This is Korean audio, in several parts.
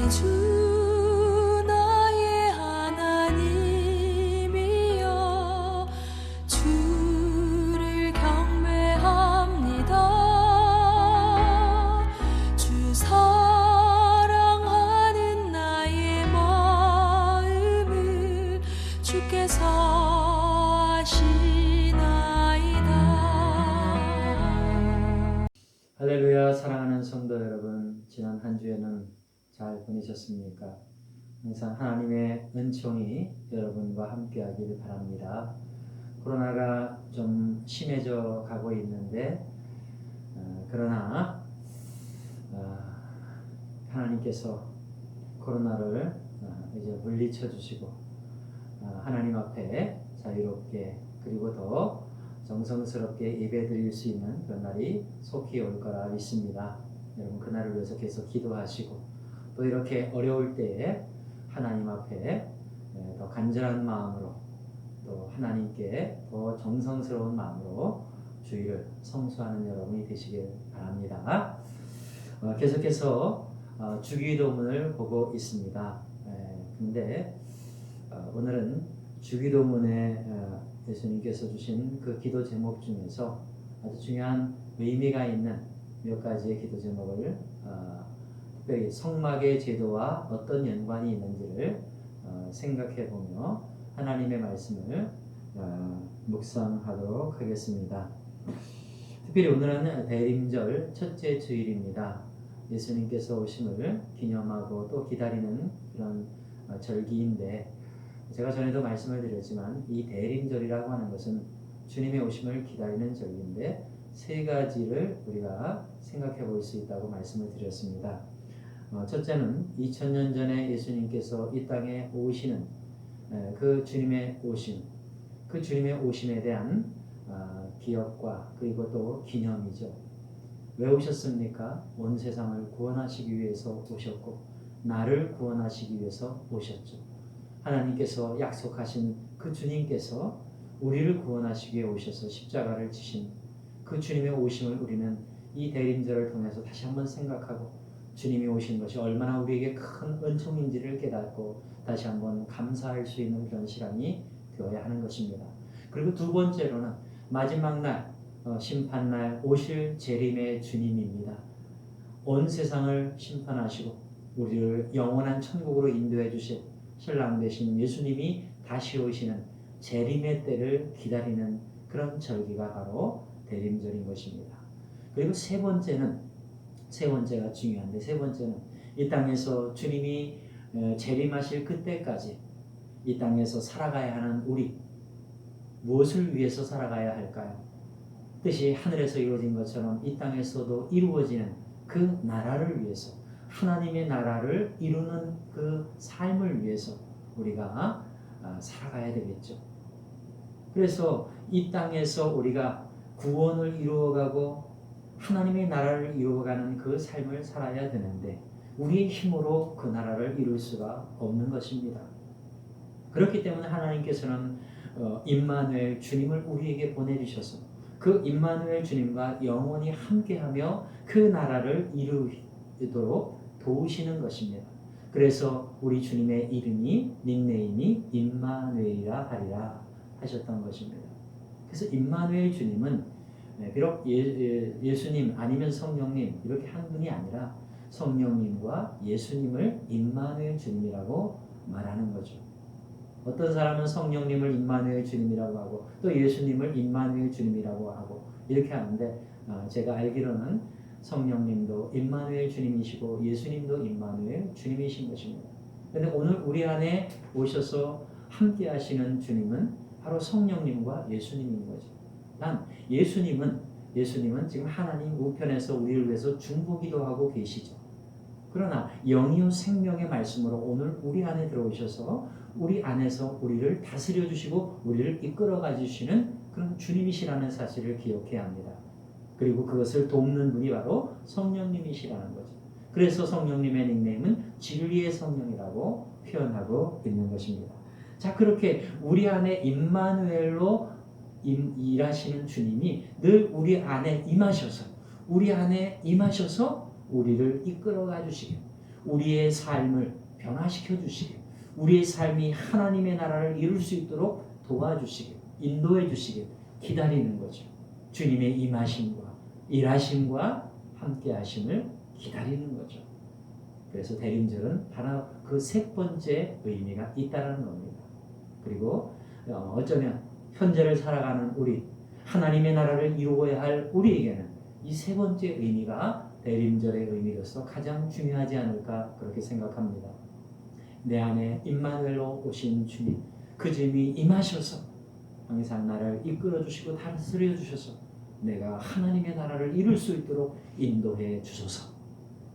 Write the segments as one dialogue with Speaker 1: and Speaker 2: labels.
Speaker 1: 주 나의 하나님이여 주를 경배합니다. 주 사랑하는 나의 마음을 주께서 아시나이다.
Speaker 2: 할렐루야. 사랑하는 성도 여러분, 지난 한 주에는 잘 보내셨습니까? 항상 하나님의 은총이 여러분과 함께하길 바랍니다. 코로나가 좀 심해져 가고 있는데 그러나 하나님께서 코로나를 이제 물리쳐 주시고 하나님 앞에 자유롭게 그리고 더 정성스럽게 예배드릴 수 있는 그런 날이 속히 올 거라 믿습니다. 여러분 그날을 위해서 계속 기도하시고 또 이렇게 어려울 때에 하나님 앞에 더 간절한 마음으로 또 하나님께 더 정성스러운 마음으로 주일을 성수하는 여러분이 되시길 바랍니다. 계속해서 주기도문을 보고 있습니다. 근데 오늘은 주기도문에 예수님께서 주신 그 기도 제목 중에서 아주 중요한 의미가 있는 몇 가지의 기도 제목을 특별히 성막의 제도와 어떤 연관이 있는지를 생각해 보며 하나님의 말씀을 묵상하도록 하겠습니다. 특별히 오늘은 대림절 첫째 주일입니다. 예수님께서 오심을 기념하고 또 기다리는 그런 절기인데 제가 전에도 말씀을 드렸지만 이 대림절이라고 하는 것은 주님의 오심을 기다리는 절기인데 세 가지를 우리가 생각해 볼 수 있다고 말씀을 드렸습니다. 첫째는 2000년 전에 예수님께서 이 땅에 오시는 그 주님의 오심, 그 주님의 오심에 대한 기억과 그리고 또 기념이죠. 왜 오셨습니까? 온 세상을 구원하시기 위해서 오셨고 나를 구원하시기 위해서 오셨죠. 하나님께서 약속하신 그 주님께서 우리를 구원하시기 위해 오셔서 십자가를 지신 그 주님의 오심을 우리는 이 대림절을 통해서 다시 한번 생각하고 주님이 오신 것이 얼마나 우리에게 큰 은총인지를 깨닫고 다시 한번 감사할 수 있는 그런 시간이 되어야 하는 것입니다. 그리고 두 번째로는 마지막 날 심판날 오실 재림의 주님입니다. 온 세상을 심판하시고 우리를 영원한 천국으로 인도해 주실 신랑 되신 예수님이 다시 오시는 재림의 때를 기다리는 그런 절기가 바로 대림절인 것입니다. 그리고 세 번째가 중요한데 세 번째는 이 땅에서 주님이 재림하실 그때까지 이 땅에서 살아가야 하는 우리 무엇을 위해서 살아가야 할까요? 뜻이 하늘에서 이루어진 것처럼 이 땅에서도 이루어지는 그 나라를 위해서 하나님의 나라를 이루는 그 삶을 위해서 우리가 살아가야 되겠죠. 그래서 이 땅에서 우리가 구원을 이루어가고 하나님의 나라를 이루어가는 그 삶을 살아야 되는데 우리의 힘으로 그 나라를 이룰 수가 없는 것입니다. 그렇기 때문에 하나님께서는 임마누엘 주님을 우리에게 보내주셔서 그 임마누엘 주님과 영원히 함께하며 그 나라를 이루도록 도우시는 것입니다. 그래서 우리 주님의 이름이 닉네임이 임마누엘이라 하리라 하셨던 것입니다. 그래서 임마누엘 주님은 비록 예수님 아니면 성령님 이렇게 한 분이 아니라 성령님과 예수님을 임마누엘 주님이라고 말하는 거죠. 어떤 사람은 성령님을 임마누엘 주님이라고 하고 또 예수님을 임마누엘 주님이라고 하고 이렇게 하는데 제가 알기로는 성령님도 임마누엘 주님이시고 예수님도 임마누엘 주님이신 것입니다. 그런데 오늘 우리 안에 오셔서 함께 하시는 주님은 바로 성령님과 예수님인 거죠. 예수님은 지금 하나님 우편에서 우리를 위해서 중보기도 하고 계시죠. 그러나 영이요 생명의 말씀으로 오늘 우리 안에 들어오셔서 우리 안에서 우리를 다스려 주시고 우리를 이끌어 가 주시는 그런 주님이시라는 사실을 기억해야 합니다. 그리고 그것을 돕는 분이 바로 성령님이시라는 거죠. 그래서 성령님의 닉네임은 진리의 성령이라고 표현하고 있는 것입니다. 자, 그렇게 우리 안에 임마누엘로 일하시는 주님이 늘 우리 안에 임하셔서 우리를 이끌어가 주시고 우리의 삶을 변화시켜 주시길, 우리의 삶이 하나님의 나라를 이룰 수 있도록 도와주시길, 인도해 주시길 기다리는 거죠. 주님의 임하심과 일하심과 함께 하심을 기다리는 거죠. 그래서 대림절은 바로 그 세 번째 의미가 있다는 겁니다. 그리고 어쩌면 현재를 살아가는 우리, 하나님의 나라를 이루어야 할 우리에게는 이 세 번째 의미가 대림절의 의미로서 가장 중요하지 않을까 그렇게 생각합니다. 내 안에 임마누엘로 오신 주님, 그 주님이 임하셔서 항상 나를 이끌어 주시고 다스려 주셔서 내가 하나님의 나라를 이룰 수 있도록 인도해 주소서.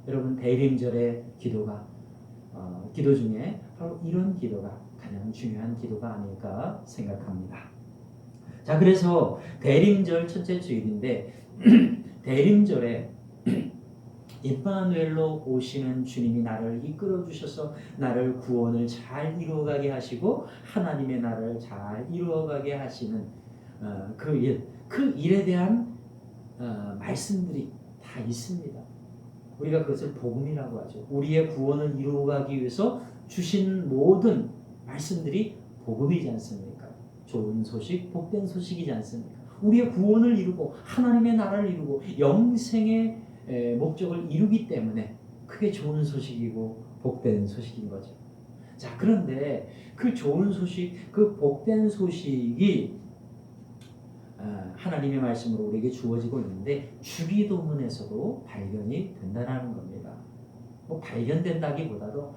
Speaker 2: 여러분, 대림절의 기도가 기도 중에 바로 이런 기도가 가장 중요한 기도가 아닐까 생각합니다. 자, 그래서 대림절 첫째 주일인데 대림절에 임마누엘로 오시는 주님이 나를 이끌어 주셔서 나를 구원을 잘 이루어가게 하시고 하나님의 나라를 잘 이루어가게 하시는 그 일에 대한 말씀들이 다 있습니다. 우리가 그것을 복음이라고 하죠. 우리의 구원을 이루어가기 위해서 주신 모든 말씀들이 복음이지 않습니까? 좋은 소식, 복된 소식이지 않습니까? 우리의 구원을 이루고 하나님의 나라를 이루고 영생의 목적을 이루기 때문에 그게 좋은 소식이고 복된 소식인 거죠. 자, 그런데 그 좋은 소식, 그 복된 소식이 하나님의 말씀으로 우리에게 주어지고 있는데 주기도문에서도 발견이 된다는 겁니다. 뭐 발견된다기보다도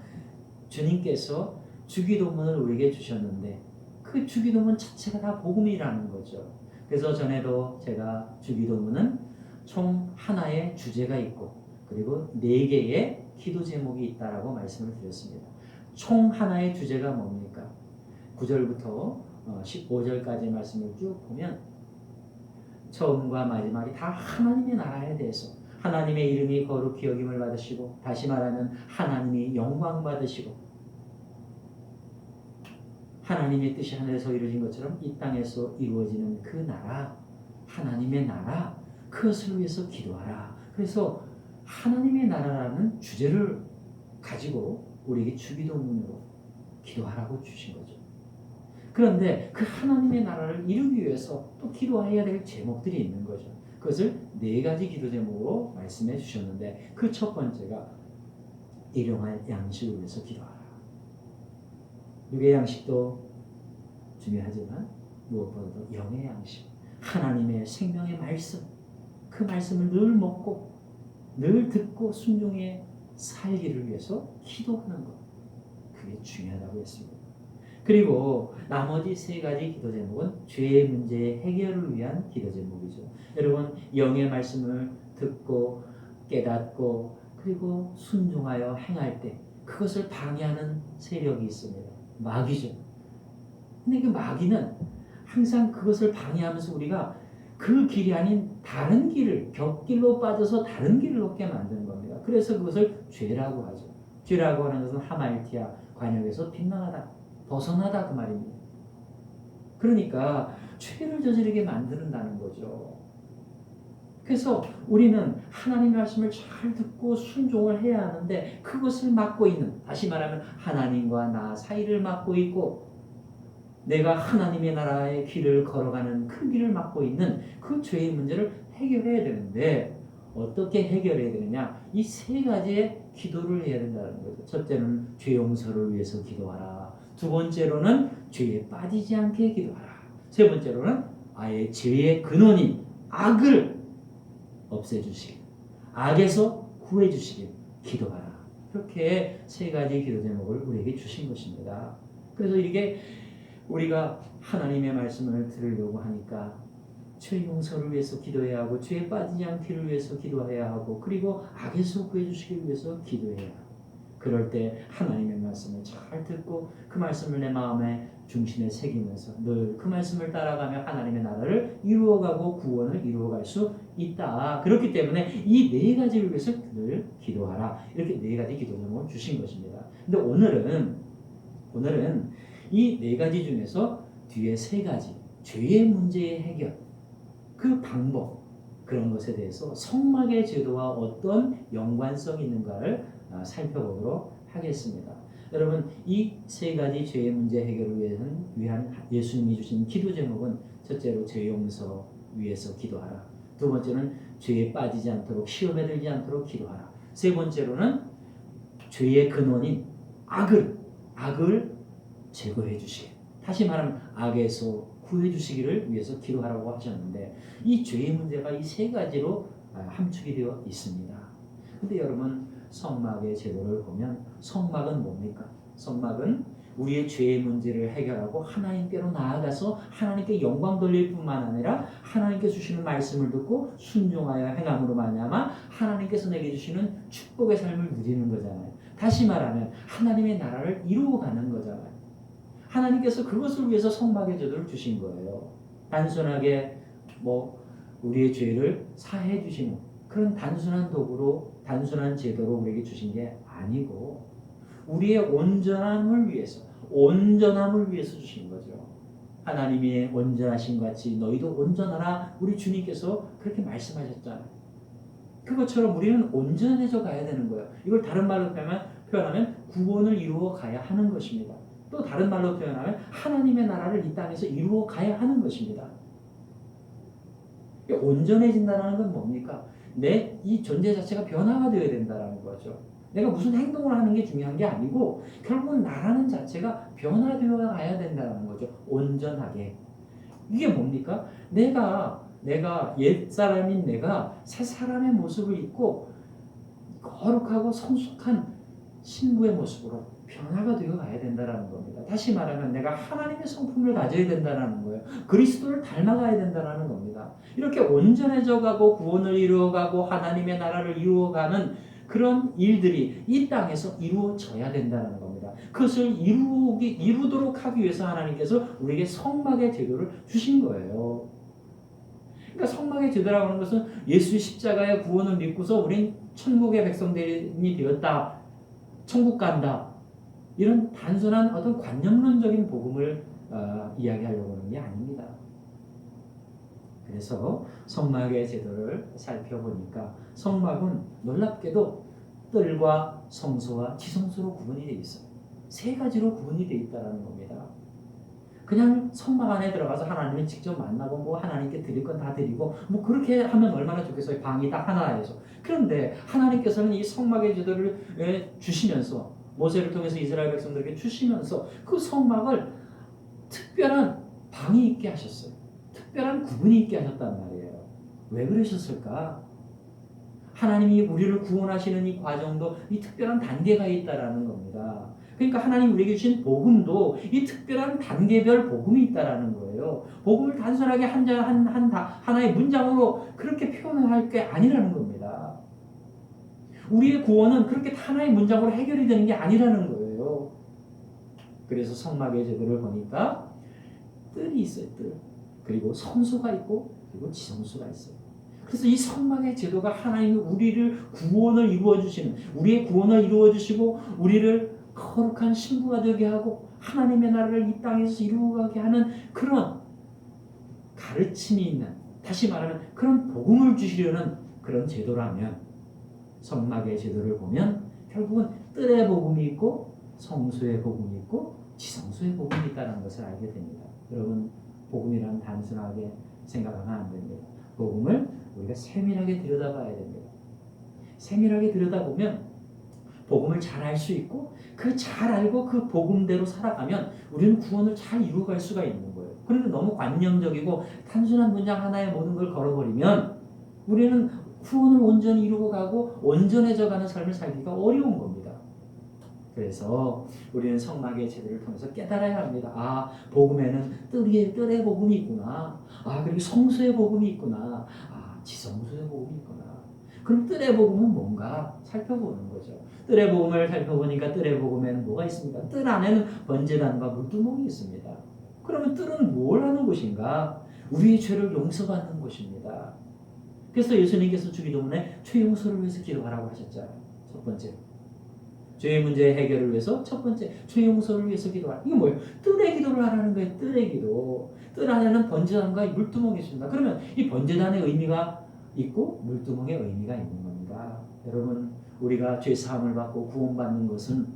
Speaker 2: 주님께서 주기도문을 우리에게 주셨는데 그 주기도문 자체가 다 복음이라는 거죠. 그래서 전에도 제가 주기도문은 총 하나의 주제가 있고 그리고 4개의 기도 제목이 있다라고 말씀을 드렸습니다. 총 하나의 주제가 뭡니까? 9절부터 15절까지 말씀을 쭉 보면 처음과 마지막이 다 하나님의 나라에 대해서 하나님의 이름이 거룩히 여김을 받으시고 다시 말하면 하나님이 영광 받으시고 하나님의 뜻이 하늘에서 이루어진 것처럼 이 땅에서 이루어지는 그 나라, 하나님의 나라, 그것을 위해서 기도하라. 그래서 하나님의 나라라는 주제를 가지고 우리에게 주기도문으로 기도하라고 주신 거죠. 그런데 그 하나님의 나라를 이루기 위해서 또 기도해야 될 제목들이 있는 거죠. 그것을 4가지 기도 제목으로 말씀해 주셨는데 그 첫 번째가 일용할 양식을 위해서 기도하라. 육의 양식도 중요하지만 무엇보다도 영의 양식, 하나님의 생명의 말씀, 그 말씀을 늘 먹고 늘 듣고 순종해 살기를 위해서 기도하는 것, 그게 중요하다고 했습니다. 그리고 나머지 3가지 기도 제목은 죄의 문제의 해결을 위한 기도 제목이죠. 여러분, 영의 말씀을 듣고 깨닫고 그리고 순종하여 행할 때 그것을 방해하는 세력이 있습니다. 마귀죠. 근데 그 마귀는 항상 그것을 방해하면서 우리가 그 길이 아닌 다른 길을, 곁길로 빠져서 다른 길을 걷게 만드는 겁니다. 그래서 그것을 죄라고 하죠. 죄라고 하는 것은 하말티아 관역에서 빗나가다, 벗어나다 그 말입니다. 그러니까 죄를 저지르게 만드는다는 거죠. 그래서 우리는 하나님의 말씀을 잘 듣고 순종을 해야 하는데 그것을 막고 있는, 다시 말하면 하나님과 나 사이를 막고 있고 내가 하나님의 나라의 길을 걸어가는 그 길을 막고 있는 그 죄의 문제를 해결해야 되는데 어떻게 해결해야 되느냐? 이 3가지의 기도를 해야 된다는 거죠. 첫째는 죄 용서를 위해서 기도하라. 두 번째로는 죄에 빠지지 않게 기도하라. 세 번째로는 아예 죄의 근원인 악을 없애주시길, 악에서 구해주시길 기도하라. 이렇게 3가지 기도 제목을 우리에게 주신 것입니다. 그래서 이게 우리가 하나님의 말씀을 들으려고 하니까 죄 용서를 위해서 기도해야 하고 죄에 빠지지 않기를 위해서 기도해야 하고 그리고 악에서 구해주시기 위해서 기도해야 하고 그럴 때 하나님의 말씀을 잘 듣고 그 말씀을 내 마음의 중심에 새기면서 늘 그 말씀을 따라가며 하나님의 나라를 이루어가고 구원을 이루어갈 수 있다. 그렇기 때문에 이 4가지를 위해서 늘 기도하라. 이렇게 4가지 기도 제목을 주신 것입니다. 근데 오늘은 이 4가지 중에서 뒤에 3가지 죄의 문제의 해결, 그 방법, 그런 것에 대해서 성막의 제도와 어떤 연관성이 있는가를 살펴보도록 하겠습니다. 여러분, 이 세 가지 죄의 문제 해결을 위한 예수님이 주신 기도 제목은 첫째로 죄 용서 위해서 기도하라. 두 번째는 죄에 빠지지 않도록, 시험에 들지 않도록 기도하라. 세 번째로는 죄의 근원인 악을 제거해 주시게, 다시 말하면 악에서 구해 주시기를 위해서 기도하라고 하셨는데, 이 죄의 문제가 이 세 가지로 함축이 되어 있습니다. 근데 여러분, 성막의 제도를 보면 성막은 뭡니까? 성막은 우리의 죄의 문제를 해결하고 하나님께로 나아가서 하나님께 영광 돌릴 뿐만 아니라 하나님께 주시는 말씀을 듣고 순종하여 행함으로 말미암아 하나님께서 내게 주시는 축복의 삶을 누리는 거잖아요. 다시 말하면 하나님의 나라를 이루어가는 거잖아요. 하나님께서 그것을 위해서 성막의 제도를 주신 거예요. 단순하게 우리의 죄를 사해 주시는 그런 단순한 도구로, 단순한 제도로 우리에게 주신 게 아니고 우리의 온전함을 위해서 주신 거죠. 하나님이 온전하신 같이 너희도 온전하라, 우리 주님께서 그렇게 말씀하셨잖아요. 그것처럼 우리는 온전해져 가야 되는 거예요. 이걸 다른 말로 표현하면 구원을 이루어 가야 하는 것입니다. 또 다른 말로 표현하면 하나님의 나라를 이 땅에서 이루어 가야 하는 것입니다. 온전해진다는 건 뭡니까? 내 이 존재 자체가 변화가 되어야 된다는 거죠. 내가 무슨 행동을 하는 게 중요한 게 아니고 결국은 나라는 자체가 변화되어 가야 된다는 거죠. 온전하게. 이게 뭡니까? 내가 옛사람인 내가 새 사람의 모습을 입고 거룩하고 성숙한 신부의 모습으로 변화가 되어 가야 된다는 겁니다. 다시 말하면 내가 하나님의 성품을 가져야 된다는 거예요. 그리스도를 닮아가야 된다는 겁니다. 이렇게 온전해져 가고 구원을 이루어가고 하나님의 나라를 이루어가는 그런 일들이 이 땅에서 이루어져야 된다는 겁니다. 그것을 이루도록 하기 위해서 하나님께서 우리에게 성막의 제도를 주신 거예요. 그러니까 성막의 제도라고 하는 것은 예수의 십자가의 구원을 믿고서 우린 천국의 백성들이 되었다, 천국 간다, 이런 단순한 어떤 관념론적인 복음을 이야기하려고 하는 게 아닙니다. 그래서 성막의 제도를 살펴보니까 성막은 놀랍게도 뜰과 성소와 지성소로 구분이 되어 있어요. 세 가지로 구분이 되어 있다는 겁니다. 그냥 성막 안에 들어가서 하나님을 직접 만나고 하나님께 드릴 건 다 드리고 그렇게 하면 얼마나 좋겠어요. 방이 딱 하나에서. 그런데 하나님께서는 이 성막의 제도를 주시면서, 모세를 통해서 이스라엘 백성들에게 주시면서 그 성막을 특별한 방이 있게 하셨어요. 특별한 구분이 있게 하셨단 말이에요. 왜 그러셨을까? 하나님이 우리를 구원하시는 이 과정도 이 특별한 단계가 있다라는 겁니다. 그러니까 하나님 우리에게 주신 복음도 이 특별한 단계별 복음이 있다라는 거예요. 복음을 단순하게 하나의 문장으로 그렇게 표현할 게 아니라는 겁니다. 우리의 구원은 그렇게 하나의 문장으로 해결이 되는 게 아니라는 거예요. 그래서 성막의 제도를 보니까 뜰이 있어요. 뜰. 그리고 성소가 있고 그리고 지성소가 있어요. 그래서 이 성막의 제도가 하나님이 우리를 구원을 이루어 주시는, 우리의 구원을 이루어 주시고 우리를 거룩한 신부가 되게 하고 하나님의 나라를 이 땅에서 이루어가게 하는 그런 가르침이 있는, 다시 말하면 그런 복음을 주시려는 그런 제도라면, 성막의 제도를 보면 결국은 뜰의 복음이 있고 성소의 복음이 있고 지성소의 복음이 있다는 것을 알게 됩니다. 여러분, 복음이란 단순하게 생각하면 안 됩니다. 복음을 우리가 세밀하게 들여다봐야 됩니다. 세밀하게 들여다보면 복음을 잘 알 수 있고 그 잘 알고 그 복음대로 살아가면 우리는 구원을 잘 이루어갈 수가 있는 거예요. 그런데 너무 관념적이고 단순한 문장 하나에 모든 걸 걸어버리면 우리는 구원을 온전히 이루고 가고 온전해져 가는 삶을 살기가 어려운 겁니다. 그래서 우리는 성막의 제도를 통해서 깨달아야 합니다. 복음에는 뜰의 복음이 있구나. 그리고 성소의 복음이 있구나. 지성소의 복음이 있구나. 그럼 뜰의 복음은 뭔가 살펴보는 거죠. 뜰의 복음을 살펴보니까 뜰의 복음에는 뭐가 있습니까? 뜰 안에는 번제단과 물두멍이 있습니다. 그러면 뜰은 뭘 하는 곳인가? 우리의 죄를 용서받는 곳입니다. 그래서 예수님께서 주기도문에 죄 용서를 위해서 기도하라고 하셨잖아요. 첫 번째, 죄의 문제 해결을 위해서 첫 번째, 죄 용서를 위해서 기도하라. 이게 뭐예요? 뜰의 기도를 하라는 거예요. 뜰의 기도. 뜰 안에는 번제단과 물두멍이 있습니다. 그러면 이 번제단의 의미가 있고 물두멍의 의미가 있는 겁니다. 여러분, 우리가 죄 사함을 받고 구원받는 것은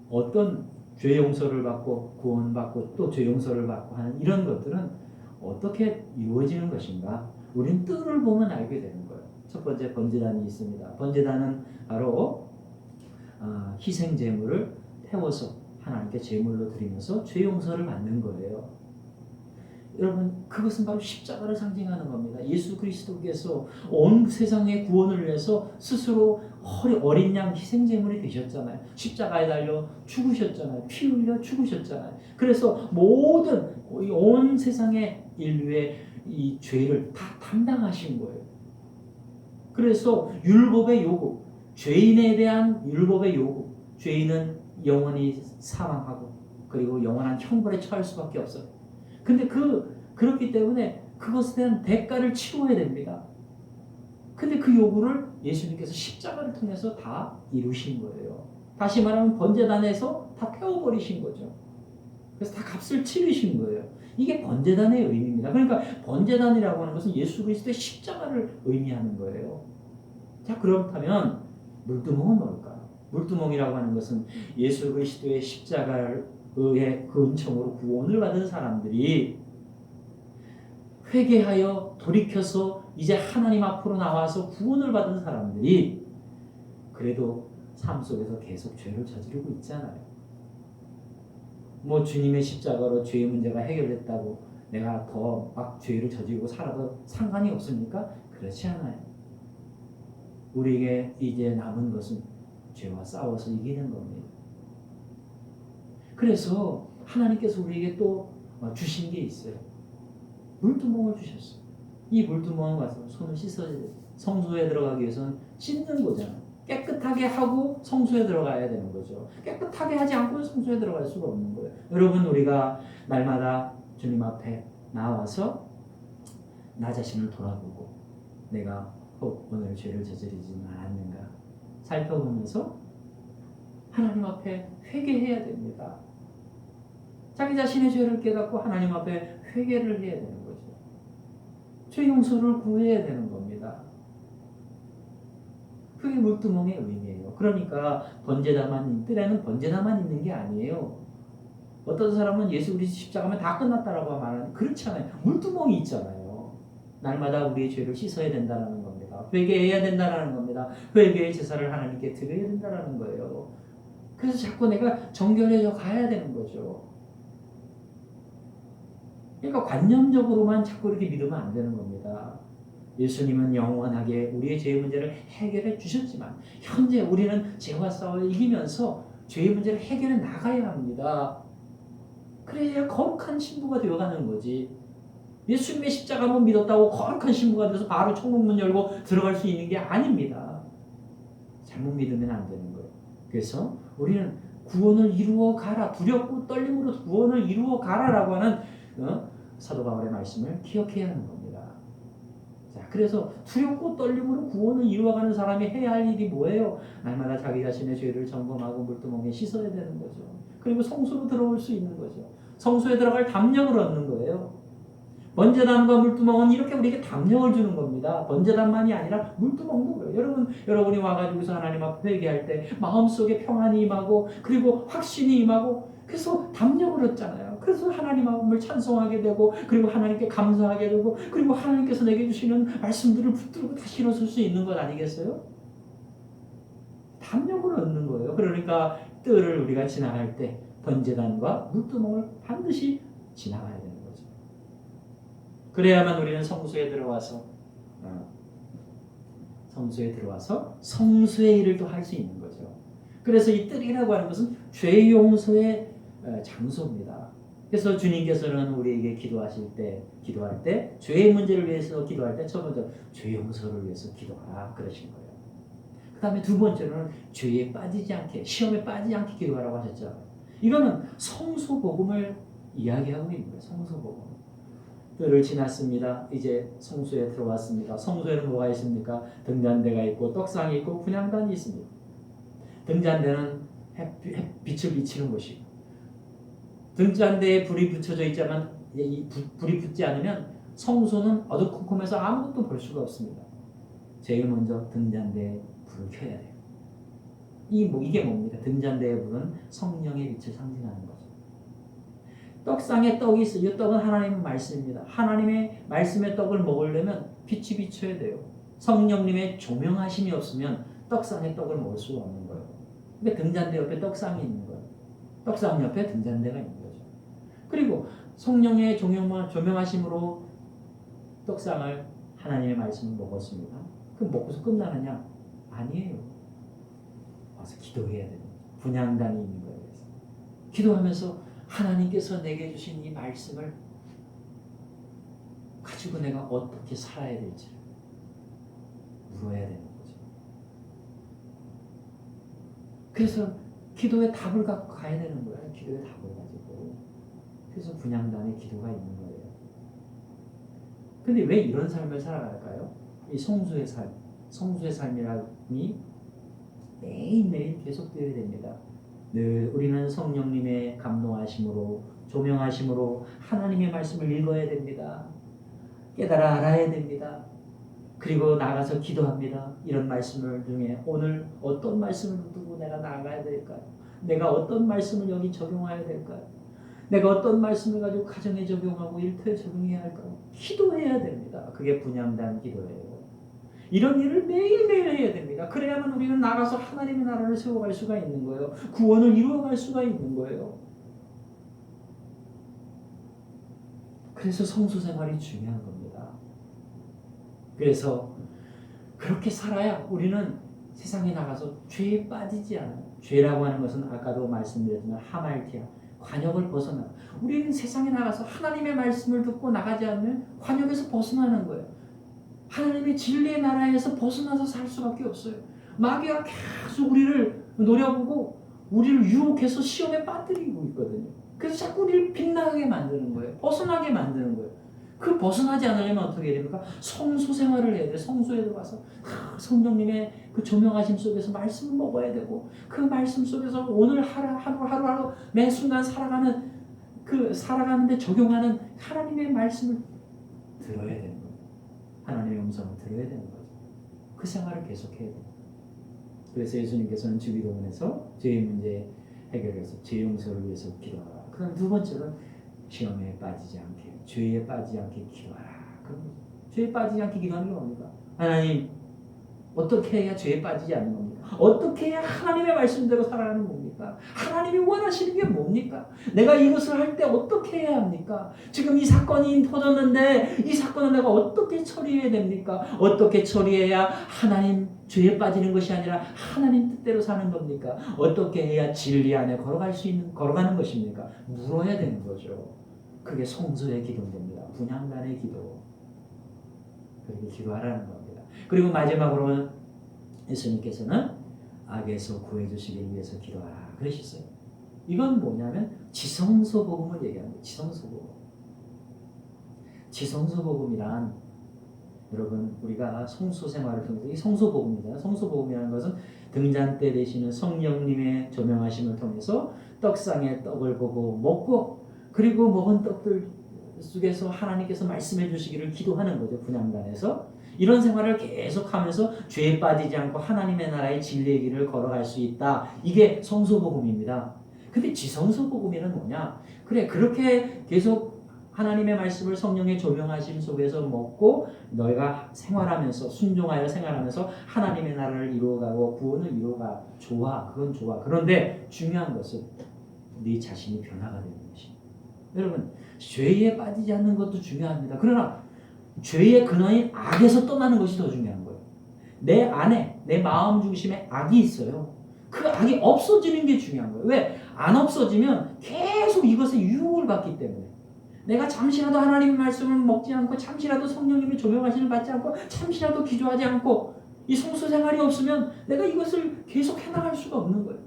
Speaker 2: 어떤 죄 용서를 받고 구원받고 또 죄 용서를 받고 하는 이런 것들은 어떻게 이루어지는 것인가? 우리는 뜰을 보면 알게 되는 거예요. 첫 번째 번제단이 있습니다. 번제단은 바로 희생 제물을 태워서 하나님께 제물로 드리면서 죄 용서를 받는 거예요. 여러분, 그것은 바로 십자가를 상징하는 겁니다. 예수 그리스도께서 온 세상의 구원을 위해서 스스로 어린 양 희생 제물이 되셨잖아요. 십자가에 달려 죽으셨잖아요. 피 흘려 죽으셨잖아요. 그래서 모든 온 세상의 인류의 이 죄를 다 담당하신 거예요. 그래서 율법의 요구, 죄인에 대한 율법의 요구, 죄인은 영원히 사망하고 그리고 영원한 형벌에 처할 수밖에 없어요. 근데 그렇기 때문에 그것에 대한 대가를 치러야 됩니다. 근데 그 요구를 예수님께서 십자가를 통해서 다 이루신 거예요. 다시 말하면 번제단에서 다 태워버리신 거죠. 그래서 다 값을 치르신 거예요. 이게 번제단의 의미입니다. 그러니까 번제단이라고 하는 것은 예수 그리스도의 십자가를 의미하는 거예요. 자, 그렇다면 물두멍은 뭘까요? 물두멍이라고 하는 것은 예수 그리스도의 십자가의 그 은총으로 구원을 받은 사람들이 회개하여 돌이켜서 이제 하나님 앞으로 나와서 구원을 받은 사람들이 그래도 삶 속에서 계속 죄를 저지르고 있잖아요. 뭐 주님의 십자가로 죄의 문제가 해결됐다고 내가 더 막 죄를 저지르고 살아도 상관이 없습니까? 그렇지 않아요. 우리에게 이제 남은 것은 죄와 싸워서 이기는 겁니다. 그래서 하나님께서 우리에게 또 주신 게 있어요. 물두멍을 주셨어요. 이 물두멍을 가서 손을 씻어야 돼요. 성소에 들어가기 위해서는 씻는 거잖아요. 깨끗하게 하고 성소에 들어가야 되는 거죠. 깨끗하게 하지 않고 성소에 들어갈 수가 없는 거예요. 여러분, 우리가 날마다 주님 앞에 나와서 나 자신을 돌아보고 내가 오늘 죄를 저지르지는 않았는가 살펴보면서 하나님 앞에 회개해야 됩니다. 자기 자신의 죄를 깨닫고 하나님 앞에 회개를 해야 되는 거죠. 죄 용서를 구해야 되는 겁니다. 그게 물두멍의 의미예요. 그러니까 뜰에는 번제단만 있는 게 아니에요. 어떤 사람은 예수 그리스도 십자가면 다 끝났다라고 말하는, 그렇지 않아요. 물두멍이 있잖아요. 날마다 우리의 죄를 씻어야 된다는 겁니다. 회개해야 된다는 겁니다. 회개의 제사를 하나님께 드려야 된다는 거예요. 그래서 자꾸 내가 정결해져 가야 되는 거죠. 그러니까 관념적으로만 자꾸 이렇게 믿으면 안 되는 겁니다. 예수님은 영원하게 우리의 죄의 문제를 해결해 주셨지만 현재 우리는 죄와 싸워 이기면서 죄의 문제를 해결해 나가야 합니다. 그래야 거룩한 신부가 되어가는 거지. 예수님의 십자가만 믿었다고 거룩한 신부가 돼서 바로 천국문 열고 들어갈 수 있는 게 아닙니다. 잘못 믿으면 안 되는 거예요. 그래서 우리는 구원을 이루어 가라, 두렵고 떨림으로 구원을 이루어 가라라고 하는 사도 바울의 말씀을 기억해야 하는 겁니다. 자, 그래서 두렵고 떨림으로 구원을 이루어가는 사람이 해야 할 일이 뭐예요? 날마다 자기 자신의 죄를 점검하고 물두멍에 씻어야 되는 거죠. 그리고 성소로 들어올 수 있는 거죠. 성소에 들어갈 담력을 얻는 거예요. 번제단과 물두멍은 이렇게 우리에게 담력을 주는 겁니다. 번제단만이 아니라 물두멍도 그래요. 여러분이 와가지고서 하나님 앞에 회개할 때 마음속에 평안이 임하고 그리고 확신이 임하고 그래서 담력을 얻잖아요. 그래서 하나님 앞을 찬송하게 되고 그리고 하나님께 감사하게 되고 그리고 하나님께서 내게 주시는 말씀들을 붙들고 다시 일어설 수 있는 것 아니겠어요? 담력을 얻는 거예요. 그러니까 뜰을 우리가 지나갈 때 번제단과 물두멍을 반드시 지나가야 되는 거죠. 그래야만 우리는 성소에 들어와서 성소의 일을 또 할 수 있는 거죠. 그래서 이 뜰이라고 하는 것은 죄 용서의 장소입니다. 그래서 주님께서는 우리에게 기도할 때 죄의 문제를 위해서 기도할 때 첫 번째 죄 용서를 위해서 기도하라 그러신 거예요. 그 다음에 두 번째로는 죄에 빠지지 않게, 시험에 빠지지 않게 기도하라고 하셨죠. 이거는 성소 복음을 이야기하고 있는 거예요. 성소 복음. 뜰을 지났습니다. 이제 성소에 들어왔습니다. 성소에는 뭐가 있습니까? 등잔대가 있고 떡상이 있고 분향단이 있습니다. 등잔대는 빛을 비치는 곳이고 등잔대에 불이 붙여져 있지만 이 불이 붙지 않으면 성소는 어두컴컴해서 아무것도 볼 수가 없습니다. 제일 먼저 등잔대에 불을 켜야 돼요. 이게 뭡니까? 등잔대의 불은 성령의 빛을 상징하는 거죠. 떡상에 떡이 있어요. 이 떡은 하나님의 말씀입니다. 하나님의 말씀의 떡을 먹으려면 빛이 비춰야 돼요. 성령님의 조명하심이 없으면 떡상에 떡을 먹을 수가 없는 거예요. 근데 등잔대 옆에 떡상이 있는 거예요. 떡상 옆에 등잔대가 있는 거죠. 그리고 성령의 조명하심으로 떡상을 하나님의 말씀을 먹었습니다. 그럼 먹고서 끝나느냐? 아니에요. 와서 기도해야 됩니다. 분향단이 있는 거예요. 그래서 기도하면서 하나님께서 내게 주신 이 말씀을 가지고 내가 어떻게 살아야 될지 물어야 되는 거죠. 그래서 기도의 답을 갖고 가야 되는 거예요. 기도의 답을 가지고. 그래서 분향단의 기도가 있는 거예요. 근데 왜 이런 삶을 살아갈까요? 이 성수의 삶, 성수의 삶이라니 매일매일 계속되어야 됩니다. 늘 우리는 성령님의 감동하심으로, 조명하심으로 하나님의 말씀을 읽어야 됩니다. 깨달아 알아야 됩니다. 그리고 나가서 기도합니다. 이런 말씀을 중에 오늘 어떤 말씀을 붙들고 내가 나가야 될까요? 내가 어떤 말씀을 여기 적용해야 될까요? 내가 어떤 말씀을 가지고 가정에 적용하고 일터에 적용해야 할까요? 기도해야 됩니다. 그게 분향단 기도예요. 이런 일을 매일매일 해야 됩니다. 그래야만 우리는 나가서 하나님의 나라를 세워갈 수가 있는 거예요. 구원을 이루어갈 수가 있는 거예요. 그래서 성수 생활이 중요한 겁니다. 그래서 그렇게 살아야 우리는 세상에 나가서 죄에 빠지지 않아요. 죄라고 하는 것은 아까도 말씀드렸지만 하말티아, 관역을 벗어나. 우리는 세상에 나가서 하나님의 말씀을 듣고 나가지 않으면 관역에서 벗어나는 거예요. 하나님의 진리의 나라에서 벗어나서 살 수밖에 없어요. 마귀가 계속 우리를 노려보고 우리를 유혹해서 시험에 빠뜨리고 있거든요. 그래서 자꾸 우리를 빗나가게 만드는 거예요. 벗어나게 만드는 거예요. 그 벗어나지 않으려면 어떻게 해야 됩니까? 성수 생활을 해야 돼요. 성수에 들어가서 성령님의 그 조명하심 속에서 말씀을 먹어야 되고 그 말씀 속에서 오늘 하루 매 순간 살아가는데 적용하는 하나님의 말씀을 들어야 되는 거예요. 하나님의 음성을 들어야 되는 거죠. 그 생활을 계속해야 돼요. 그래서 예수님께서는 주기도문에서 죄의 문제 해결해서 죄 용서를 위해서 기도하라. 그다음 두 번째는 시험에 빠지지 않게, 죄에 빠지지 않게 기도하라. 그럼 죄에 빠지지 않게 기도하는 게 뭡니까? 하나님, 어떻게 해야 죄에 빠지지 않는 겁니까? 어떻게 해야 하나님의 말씀대로 살아가는 겁니까? 하나님이 원하시는 게 뭡니까? 내가 이것을 할 때 어떻게 해야 합니까? 지금 이 사건이 터졌는데 이 사건을 내가 어떻게 처리해야 됩니까? 어떻게 처리해야 하나님 죄에 빠지는 것이 아니라 하나님 뜻대로 사는 겁니까? 어떻게 해야 진리 안에 걸어가는 것입니까? 물어야 되는 거죠. 그게 성소의 기도입니다. 분향단의 기도. 그렇게 기도하라는 겁니다. 그리고 마지막으로는 예수님께서는 악에서 구해주시기 위해서 기도하라 그러셨어요. 이건 뭐냐면 지성소복음을 얘기합니다. 지성소복음. 지성소복음이란 여러분 우리가 성소 생활을 통해서 이 성소복음이잖아요. 성소복음이라는 것은 등잔대 되시는 성령님의 조명하심을 통해서 떡상에 떡을 보고 먹고 그리고 먹은 떡들 속에서 하나님께서 말씀해 주시기를 기도하는 거죠. 분향단에서. 이런 생활을 계속하면서 죄에 빠지지 않고 하나님의 나라의 진리의 길을 걸어갈 수 있다. 이게 성소복음입니다. 근데 지성소복음이란 뭐냐? 그래 그렇게 계속 하나님의 말씀을 성령의 조명하심 속에서 먹고 너희가 생활하면서 순종하여 생활하면서 하나님의 나라를 이루어가고 구원을 이루어가. 좋아. 그건 좋아. 그런데 중요한 것은 네 자신이 변화가 되는 것입니다. 여러분 죄에 빠지지 않는 것도 중요합니다. 그러나 죄의 근원인 악에서 떠나는 것이 더 중요한 거예요. 내 안에 내 마음 중심에 악이 있어요. 그 악이 없어지는 게 중요한 거예요. 왜? 안 없어지면 계속 이것에 유혹을 받기 때문에 내가 잠시라도 하나님의 말씀을 먹지 않고 잠시라도 성령님의 조명하심을 받지 않고 잠시라도 기도하지 않고 이 성수 생활이 없으면 내가 이것을 계속 해나갈 수가 없는 거예요.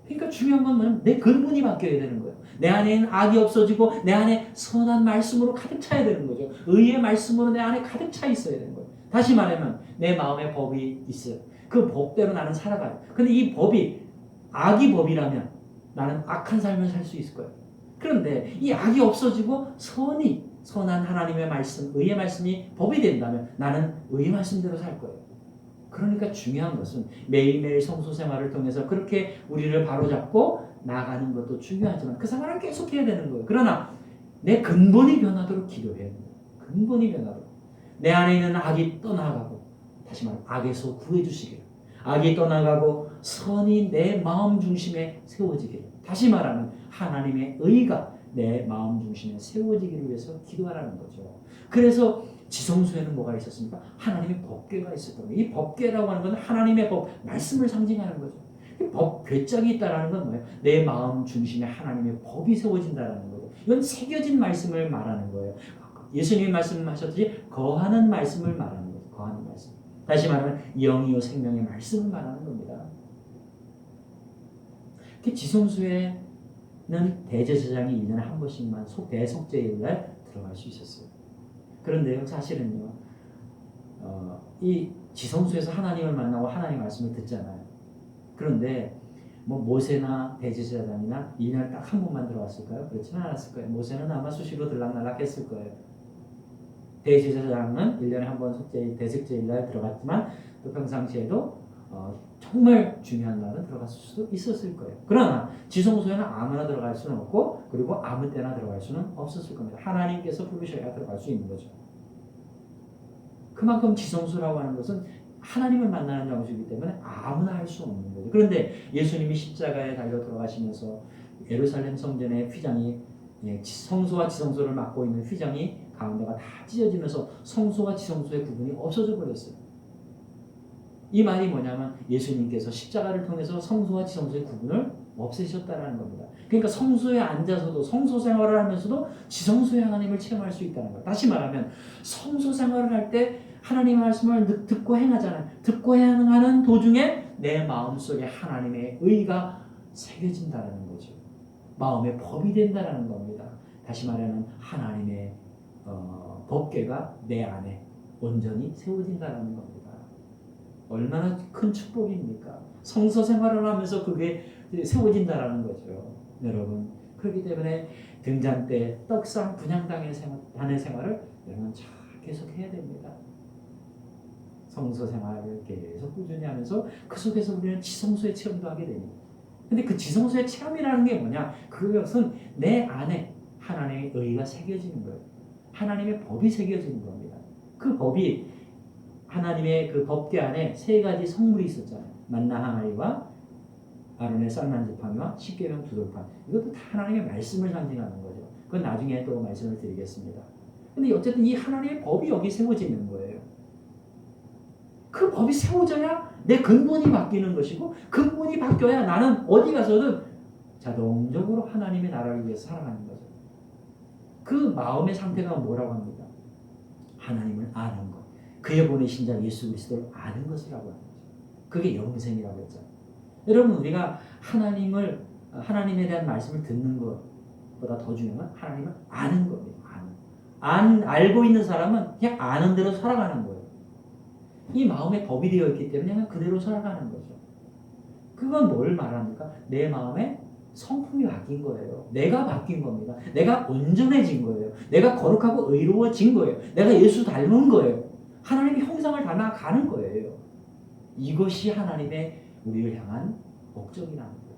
Speaker 2: 그러니까 중요한 건 뭐냐면 내 근본이 바뀌어야 되는 거예요. 내 안에는 악이 없어지고 내 안에 선한 말씀으로 가득 차야 되는 거죠. 의의 말씀으로 내 안에 가득 차 있어야 되는 거예요. 다시 말하면 내 마음에 법이 있어요. 그 법대로 나는 살아가요. 근데 이 법이 악이 법이라면 나는 악한 삶을 살 수 있을 거예요. 그런데 이 악이 없어지고 선이 선한 하나님의 말씀, 의의 말씀이 법이 된다면 나는 의의 말씀대로 살 거예요. 그러니까 중요한 것은 매일매일 성소 생활을 통해서 그렇게 우리를 바로잡고 나가는 것도 중요하지만 그 생활을 계속 해야 되는 거예요. 그러나 내 근본이 변하도록 기도해야 됩니다. 근본이 변하도록. 내 안에 있는 악이 떠나가고, 다시 말하면 악에서 구해주시기를. 악이 떠나가고 선이 내 마음 중심에 세워지기를. 다시 말하면 하나님의 의가 내 마음 중심에 세워지기를 위해서 기도하라는 거죠. 그래서 지성소에는 뭐가 있었습니까? 하나님의 법궤가 있었던 거예요. 이 법궤라고 하는 건 하나님의 법, 말씀을 상징하는 거죠. 법, 궤장이 있다는 건 뭐예요? 내 마음 중심에 하나님의 법이 세워진다는 거죠. 이건 새겨진 말씀을 말하는 거예요. 예수님이 말씀하셨듯이 거하는 말씀을 말하는 거죠. 거하는 말씀. 다시 말하면 영이요 생명의 말씀을 말하는 겁니다. 지성소에는 대제사장이 1년에 한 번씩만 대속죄일날 들어갈 수 있었어요. 그런데요, 사실은요, 이 지성소에서 하나님을 만나고 하나님의 말씀을 듣잖아요. 그런데 뭐 모세나 대제사장이나 1년에 딱 한 번만 들어왔을까요? 그렇지는 않았을 거예요. 모세는 아마 수시로 들락날락 했을 거예요. 대제사장은 1년에 한 번 대속죄일날 들어갔지만 또 평상시에도 정말 중요한 날은 들어갔을 수도 있었을 거예요. 그러나 지성소에는 아무나 들어갈 수는 없고 그리고 아무 때나 들어갈 수는 없었을 겁니다. 하나님께서 부르셔야 들어갈 수 있는 거죠. 그만큼 지성소라고 하는 것은 하나님을 만나는 장소이기 때문에 아무나 할 수 없는 거죠. 그런데 예수님이 십자가에 달려 돌아가시면서 예루살렘 성전의 휘장이 성소와 지성소를 막고 있는 휘장이 가운데가 다 찢어지면서 성소와 지성소의 구분이 없어져 버렸어요. 이 말이 뭐냐면 예수님께서 십자가를 통해서 성소와 지성소의 구분을 없애셨다는 겁니다. 그러니까 성소에 앉아서도 성소 생활을 하면서도 지성소의 하나님을 체험할 수 있다는 거예요. 다시 말하면 성소 생활을 할 때 하나님의 말씀을 듣고 행하잖아요. 듣고 행하는 도중에 내 마음속에 하나님의 의가 새겨진다는 거죠. 마음의 법이 된다는 겁니다. 다시 말하면 하나님의 법궤가 내 안에 온전히 세워진다는 겁니다. 얼마나 큰 축복입니까? 성서 생활을 하면서 그게 세워진다는 거죠. 여러분, 그렇기 때문에 등잔 때 떡상 분향단의 생활을 여러분 잘 계속 해야 됩니다. 성서 생활을 계속 꾸준히 하면서 그 속에서 우리는 지성소의 체험도 하게 됩니다. 근데 그 지성소의 체험이라는 게 뭐냐? 그것은 내 안에 하나님의 의가 새겨지는 거예요. 하나님의 법이 새겨지는 겁니다. 그 법이 하나님의 그 법궤 안에 세 가지 성물이 있었잖아요. 만나 항아리와 아론의 쌀만 지팡이와 십계명 두 돌판. 이것도 다 하나님의 말씀을 상징하는 거죠. 그건 나중에 또 말씀을 드리겠습니다. 근데 어쨌든 이 하나님의 법이 여기 세워지는 거예요. 그 법이 세워져야 내 근본이 바뀌는 것이고 근본이 바뀌어야 나는 어디 가서든 자동적으로 하나님의 나라를 위해서 살아가는 거죠. 그 마음의 상태가 뭐라고 합니까? 하나님을 아는 것. 그의 보내신 자 예수 그리스도를 아는 것이라고 하는 거죠. 그게 영생이라고 했잖아요. 여러분, 우리가 하나님에 대한 말씀을 듣는 것보다 더 중요한 건 하나님을 아는 겁니다. 알고 있는 사람은 그냥 아는 대로 살아가는 거예요. 이 마음에 법이 되어 있기 때문에 그냥 그대로 살아가는 거죠. 그건 뭘 말합니까? 내 마음에 성품이 바뀐 거예요. 내가 바뀐 겁니다. 내가 온전해진 거예요. 내가 거룩하고 의로워진 거예요. 내가 예수 닮은 거예요. 하나님의 형상을 닮아가는 거예요. 이것이 하나님의 우리를 향한 목적이라는 거죠.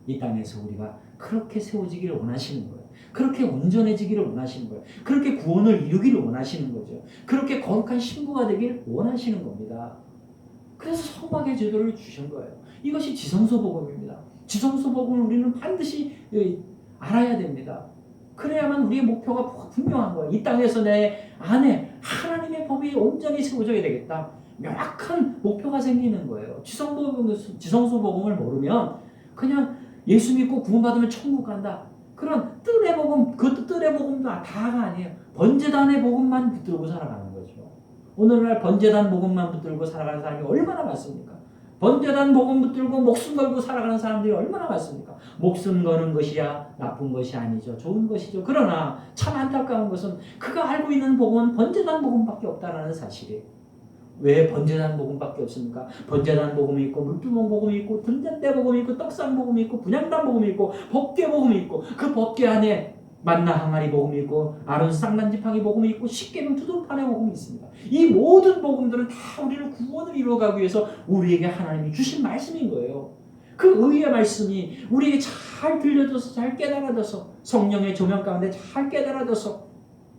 Speaker 2: 이 땅에서 우리가 그렇게 세워지기를 원하시는 거예요. 그렇게 온전해지기를 원하시는 거예요. 그렇게 구원을 이루기를 원하시는 거죠. 그렇게 거룩한 신부가 되기를 원하시는 겁니다. 그래서 성막의 제도를 주신 거예요. 이것이 지성소 복음입니다. 지성소 복음을 우리는 반드시 알아야 됩니다. 그래야만 우리의 목표가 분명한 거예요. 이 땅에서 내 안에 하나님의 법이 온전히 세워져야 되겠다. 명확한 목표가 생기는 거예요. 지성소 복음을 모르면 그냥 예수 믿고 구원받으면 천국 간다. 그런 뜰의 복음, 그것도 뜰의 복음도 다가 아니에요. 번제단의 복음만 붙들고 살아가는 거죠. 오늘날 번제단 복음만 붙들고 살아가는 사람이 얼마나 많습니까? 번제단 복음 붙들고 목숨 걸고 살아가는 사람들이 얼마나 많습니까? 목숨 거는 것이야 나쁜 것이 아니죠. 좋은 것이죠. 그러나 참 안타까운 것은 그가 알고 있는 복음은 번제단 복음밖에 없다는 사실이에요. 왜 번제단 복음밖에 없습니까? 번제단 복음이 있고 물두멍 복음이 있고 등잔대 복음이 있고 떡상 복음이 있고 분향단 복음이 있고 법궤 복음이 있고 그 법궤 안에 만나 항아리 복음이 있고 아론 쌍난 지팡이 복음이 있고 십계명 두들판의 복음이 있습니다. 이 모든 복음들은 다 우리를 구원을 이루어가기 위해서 우리에게 하나님이 주신 말씀인 거예요. 그 의의 말씀이 우리에게 잘 들려져서 잘 깨달아져서 성령의 조명 가운데 잘 깨달아져서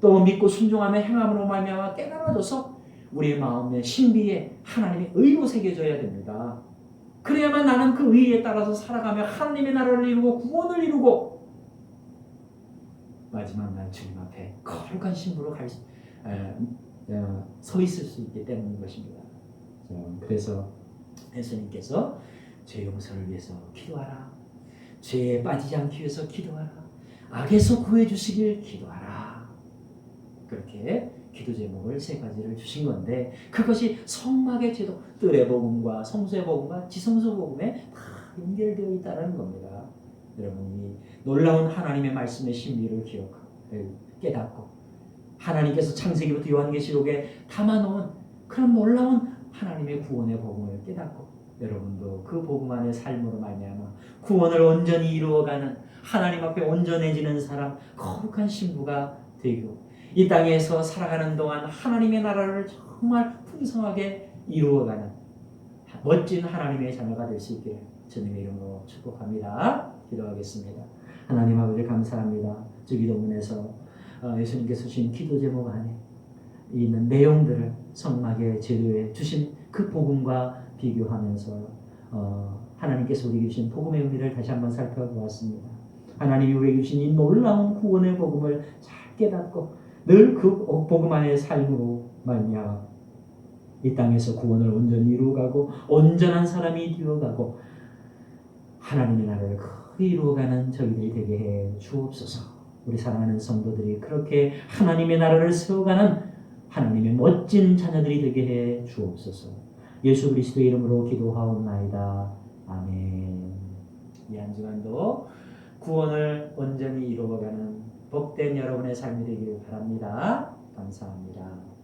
Speaker 2: 또 믿고 순종하며 행함으로 말미암아 깨달아져서 우리의 마음의 신비에 하나님의 의로 새겨져야 됩니다. 그래야만 나는 그 의에 따라서 살아가며 하나님의 나라를 이루고 구원을 이루고 마지막 날 주님 앞에 거룩한 신부로 서 있을 수 있기 때문인 것입니다. 그래서 예수님께서 죄 용서를 위해서 기도하라. 죄에 빠지지 않기 위해서 기도하라. 악에서 구해주시길 기도하라. 그렇게 기도 제목을 세 가지를 주신 건데 그것이 성막의 제도, 뜰의 복음과 성소의 복음과 지성소 복음에 다 연결되어 있다는 겁니다. 여러분이 놀라운 하나님의 말씀의 신비를 깨닫고 하나님께서 창세기부터 요한계시록에 담아놓은 그런 놀라운 하나님의 구원의 복음을 깨닫고 여러분도 그 복음 안의 삶으로 말미암아 구원을 온전히 이루어가는 하나님 앞에 온전해지는 사람, 거룩한 신부가 되고 이 땅에서 살아가는 동안 하나님의 나라를 정말 풍성하게 이루어가는 멋진 하나님의 자녀가 될 수 있기를 주님의 이름으로 축복합니다. 기도하겠습니다. 하나님 아버지 감사합니다. 주 기도문에서 예수님께서 주신 기도 제목 안에 있는 내용들을 성막의 제도에 주신 그 복음과 비교하면서 하나님께서 우리에게 주신 복음의 의미를 다시 한번 살펴보았습니다. 하나님이 우리에게 주신 이 놀라운 구원의 복음을 잘 깨닫고 늘 그 복음 안의 삶으로 말미암아 이 땅에서 구원을 온전히 이루어가고 온전한 사람이 되어가고 하나님의 나라를 크게 이루어가는 저희들이 되게 해 주옵소서. 우리 사랑하는 성도들이 그렇게 하나님의 나라를 세워가는 하나님의 멋진 자녀들이 되게 해 주옵소서. 예수 그리스도의 이름으로 기도하옵나이다. 아멘. 이 한 주간도 구원을 온전히 이루어가는 복된 여러분의 삶이 되기를 바랍니다. 감사합니다.